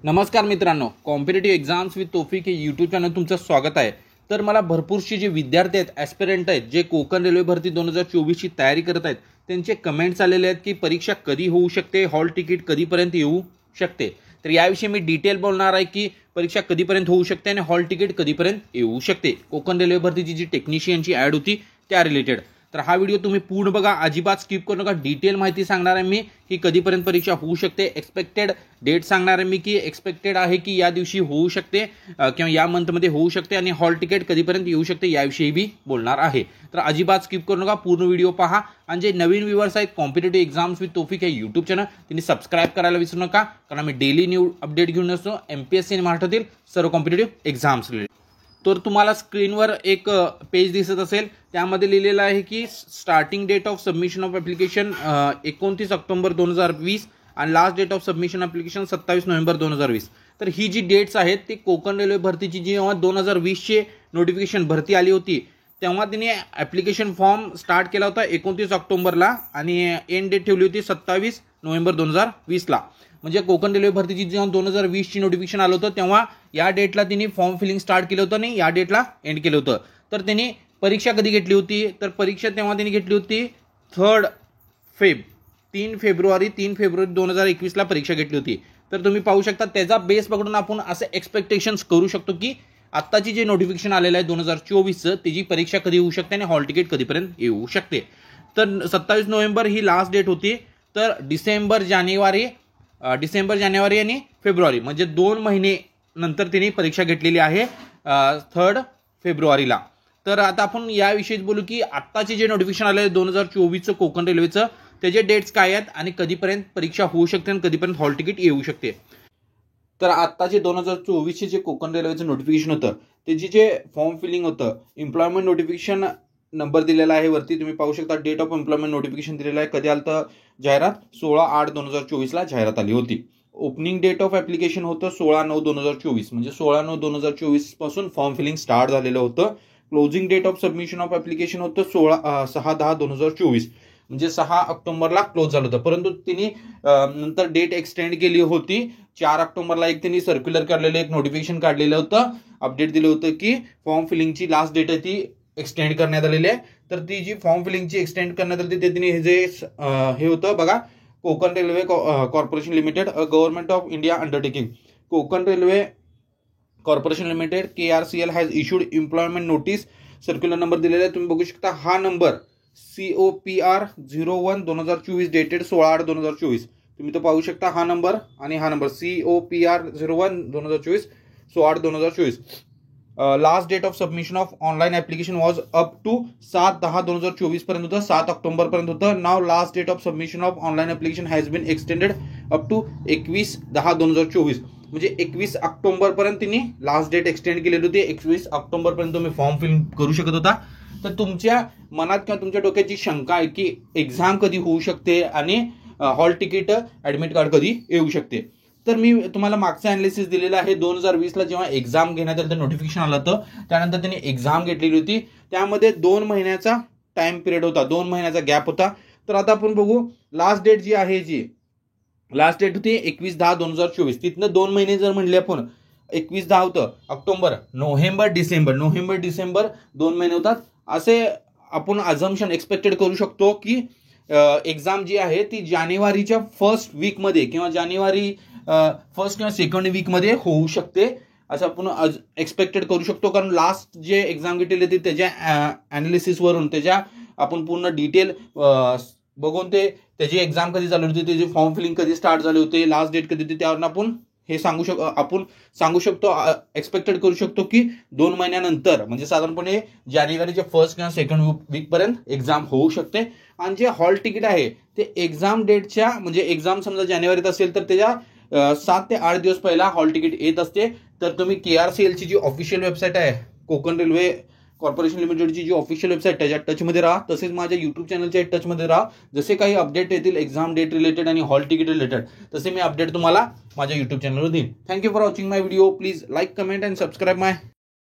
नमस्कार मित्रांनो, competitive exams with Taufiq हे यूट्यूब चॅनल तुमचं स्वागत आहे। तर मला भरपूरशी जे विद्यार्थी आहेत, ॲस्पिरंट आहेत, जे कोकण रेल्वे भरती 2024 ची तयारी करत आहेत, त्यांचे कमेंट्स आलेले आहेत की परीक्षा कधी होऊ शकते, हॉल तिकीट कधीपर्यंत येऊ शकते। तर याविषयी मी डिटेल बोलणार आहे की परीक्षा कधीपर्यंत होऊ शकते आणि हॉल तिकीट कधीपर्यंत येऊ शकते। कोकण रेल्वे भरतीची जी टेक्निशियनची ॲड होती त्या रिलेटेड। तर हा व्हिडिओ तुम्ही पूर्ण बघा, अजिबात स्किप करू नका। डिटेल माहिती सांगणार आहे मी की कधीपर्यंत परीक्षा होऊ शकते, एक्सपेक्टेड डेट सांगणार आहे मी की एक्सपेक्टेड आहे की या दिवशी होऊ शकते किंवा या मंथमध्ये होऊ शकते आणि हॉल तिकीट कधीपर्यंत येऊ शकते याविषयी बी बोलणार आहे। तर अजिबात स्किप करू नका, पूर्ण व्हिडिओ पहा आणि जे नवीन व्ह्यूअर्स आहेत कॉम्पिटेटिव्ह एक्झाम्स विथ तौफिक हे यूट्यूब चॅनल त्यांनी सबस्क्राईब करायला विसरू नका, कारण आम्ही डेली न्यू अपडेट घेऊन असतो एमपीएससी आणि महाराष्ट्रातील सर्व कॉम्पिटेटिव्ह एक्झाम्स रिलेटेड। तर तुम्हाला स्क्रीनवर एक पेज दिसत असेल, त्यामध्ये लिहिलेलं आहे की starting date of submission of application 29 October 2020 आणि last date of submission application 27 November 2020। तर ही जी डेट्स आहेत ती कोकण रेल्वे भरतीची जेव्हा 2020चे नोटिफिकेशन भरती आली होती तेव्हा तिने ॲप्लिकेशन फॉर्म स्टार्ट केला होता 29 ऑक्टोबरला आणि एंड डेट ठेवली होती 27 नोव्हेंबर 2020ला। म्हणजे कोकण रेल्वे भरतीची जेव्हा 2020ची नोटिफिकेशन आलं होतं तेव्हा या डेटला तिने फॉर्म फिलिंग स्टार्ट केलं होतं आणि या डेटला एंड केलं होतं। तर त्यांनी परीक्षा कधी घेतली होती, तर परीक्षा तेव्हा त्यांनी घेतली होती 3 फेब्रुवारी 2021ला परीक्षा घेतली होती। तर तुम्ही पाहू शकता त्याचा बेस पकडून आपण असे एक्सपेक्टेशन्स करू शकतो की आत्ताची जे नोटिफिकेशन आलेलं आहे 2024चं त्याची परीक्षा कधी होऊ शकते आणि हॉल तिकीट कधीपर्यंत येऊ शकते। तर 27 नोव्हेंबर ही लास्ट डेट होती। तर डिसेंबर जानेवारी आणि फेब्रुवारी म्हणजे 2 महिने नंतर तिने परीक्षा घेतलेली आहे 3 फेब्रुवारीला। तर आता आपण याविषयी बोलू की आत्ताचे जे नोटिफिकेशन आले 2024चं कोकण रेल्वेचं त्याचे डेट्स काय आहेत आणि कधीपर्यंत परीक्षा होऊ शकते आणि कधीपर्यंत हॉल तिकीट येऊ शकते। तर आत्ताचे 2024चे जे कोकण रेल्वेचं नोटिफिकेशन होतं त्याची जे फॉर्म फिलिंग होतं, एम्प्लॉयमेंट नोटिफिकेशन नंबर दिलेला आहे वरती तुम्ही पाहू शकता, डेट ऑफ एम्प्लॉयमेंट नोटिफिकेशन दिलेलं आहे। कधी आलं तर जाहिरात 16/8/2024ला जाहिरात आली होती। ओपनिंग डेट ऑफ ॲप्लिकेशन होतं 16/9/2024 म्हणजे 16/9/2024 पासून फॉर्म फिलिंग स्टार्ट झालेलं होतं। Closing date of submission of application होतं 6/10/2024 म्हणजे 6 ऑक्टोबरला क्लोज झालं होतं। परंतु तिने नंतर डेट एक्सटेंड केली होती 4 ऑक्टोबरला एक त्यांनी सर्क्युलर काढलेलं एक नोटिफिकेशन काढलेलं होतं, अपडेट दिलं होतं की फॉर्म फिलिंगची लास्ट डेट आहे ती एक्सटेंड करण्यात आलेली आहे। तर ती जी फॉर्म फिलिंगची एक्सटेंड करण्यात आली ते तिने हे होतं बघा, Konkan railway corporation limited government of India undertaking, Konkan railway corporation limited KRCL has issued employment notice, circular number दिलेला आहे तुम्ही बघू शकता। हा नंबर COPR 01/2024 डेटेड 16/8/2024 तुम्ही तो पाहू शकता, हा नंबर आणि हा number COPR 01/2024 16/8/2024। Last date of submission of online application was up to 7/10/2024 पर्यंत होतं, 7 ऑक्टोबर पर्यंत होतं। नाव last date of submission of online application has been extended up to 21/10/2024 म्हणजे 21 ऑक्टोबर पर्यंत तिने लास्ट डेट एक्सटेंड केलेली होती। 21 ऑक्टोबर पर्यंत तुम्ही फॉर्म फिल करू शकत होता। तर तुमच्या मनात किंवा तुमच्या डोक्याची शंका आहे की एक्झाम कधी होऊ शकते आणि हॉल तिकीट ॲडमिट कार्ड कधी येऊ शकते, तर मी तुम्हाला मागचं अनालिसिस दिलेलं आहे। 2020ला जेव्हा एक्झाम घेण्यात आलं नोटिफिकेशन आलं होतं त्यानंतर त्यांनी एक्झाम घेतलेली होती, त्यामध्ये 2 महिन्याचा टाइम पिरियड होता, 2 महिन्याचा गॅप होता। तर आता आपण बघू लास्ट डेट जी आहे, जी लास्ट डेट होती 21/10/2024, तिथनं 2 महिने जर म्हणले आपण 21/10 होतं ऑक्टोबर, नोव्हेंबर डिसेंबर 2 महिने होतात, असे आपण अझम्पशन एक्सपेक्टेड करू शकतो की एक्झाम जी आहे ती जानेवारीच्या फर्स्ट वीकमध्ये किंवा जानेवारी फर्स्ट किंवा सेकंड वीकमध्ये होऊ शकते असं आपण एक्सपेक्टेड करू शकतो। कारण लास्ट जे एक्झाम घेतलेली होती त्याच्या ॲनालिसिसवरून त्याच्या आपण पूर्ण डिटेल बघून त्याची एक्झाम कधी चालू होती, त्याची फॉर्म फिलिंग कधी स्टार्ट झाले होते, लास्ट डेट कधी होती, त्यावरून आपण सांगू शकतो एक्सपेक्टेड करू शकतो की 2 महिन्यानंतर म्हणजे साधारणपणे जानेवारीच्या फर्स्ट किंवा सेकंड वीकपर्यंत एक्झाम होऊ शकते। आणि जे हॉल तिकीट आहे ते एक्झाम डेटच्या म्हणजे एक्झाम समजा जानेवारीत असेल तर त्याच्या 7 ते 8 दिवस पहिला हॉल तिकीट येत असते। तर तुम्ही KRCLची जी ऑफिशियल वेबसाईट आहे, कोकण रेल्वे कॉर्पोरेशन लिमिटेडची जी ऑफिशियल वेबसाईट त्याच्या टचमध्ये राहा, तसेच माझ्या यूट्यूब चॅनलच्या टचमध्ये राहा। जसे काही अपडेट येतील एक्झाम डेट रिलेटेड आणि हॉल तिकीट रिलेटेड तसे मी अपडेट तुम्हाला माझ्या यूट्यूब चॅनलवर देईन। Thank you for watching my video, please like, comment and subscribe my